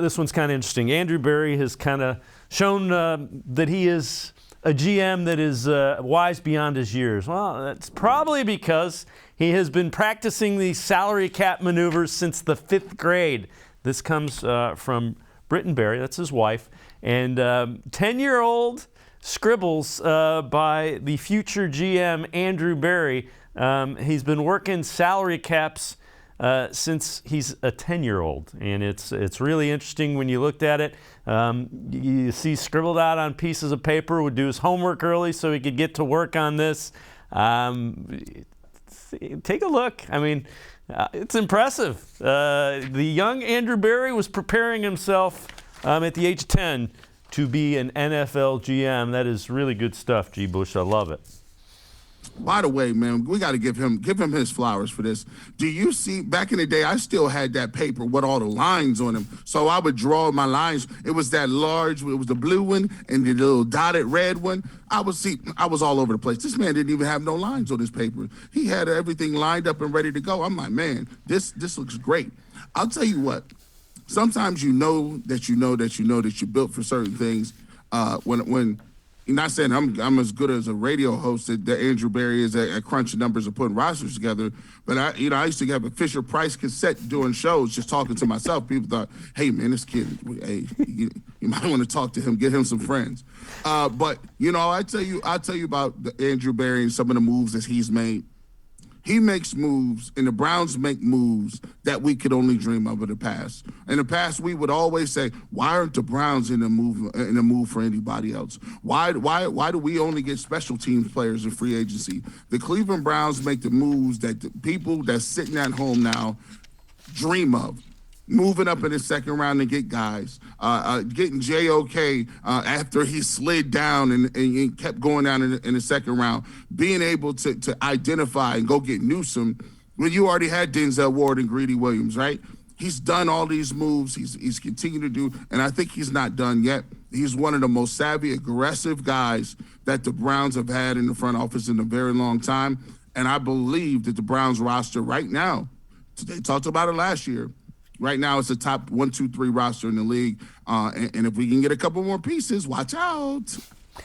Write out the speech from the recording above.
this one's kind of interesting. Andrew Berry has kind of shown that he is a GM that is wise beyond his years. Well, that's probably because he has been practicing these salary cap maneuvers since the 5th grade. This comes from Brittan Berry, that's his wife, and 10-year-old scribbles by the future GM Andrew Berry. He's been working salary caps since he's a 10-year-old, and it's really interesting when you looked at it. You see scribbled out on pieces of paper, would do his homework early so he could get to work on this. Take a look. I mean, it's impressive. The young Andrew Berry was preparing himself at the age of 10 to be an NFL GM. That is really good stuff, G. Bush. I love it. By the way, man, we got to give him his flowers for this. Do you see, back in the day, I still had that paper with all the lines on them. So I would draw my lines. It was that large, it was the blue one and the little dotted red one. I was all over the place. This man didn't even have no lines on his paper. He had everything lined up and ready to go. I'm like, man, this looks great. I'll tell you what, sometimes you know that you're built for certain things. When I'm not saying I'm as good as a radio host that Andrew Berry is at crunching numbers and putting rosters together, but I used to have a Fisher Price cassette doing shows, just talking to myself. People thought, hey man, this kid, hey, you might want to talk to him, get him some friends. But I'll tell you about Andrew Berry and some of the moves that he's made. He makes moves, and the Browns make moves that we could only dream of in the past. In the past, we would always say, "Why aren't the Browns in a move for anybody else? Why do we only get special teams players in free agency?" The Cleveland Browns make the moves that the people that's sitting at home now dream of. Moving up in the second round to get guys, getting JOK after he slid down and kept going down in the second round, being able to identify and go get Newsome when you already had Denzel Ward and Greedy Williams, right? He's done all these moves. He's continued to do, and I think he's not done yet. He's one of the most savvy, aggressive guys that the Browns have had in the front office in a very long time, and I believe that the Browns roster right now, they talked about it last year, right now, it's a top 1, 2, 3 roster in the league. And if we can get a couple more pieces, watch out.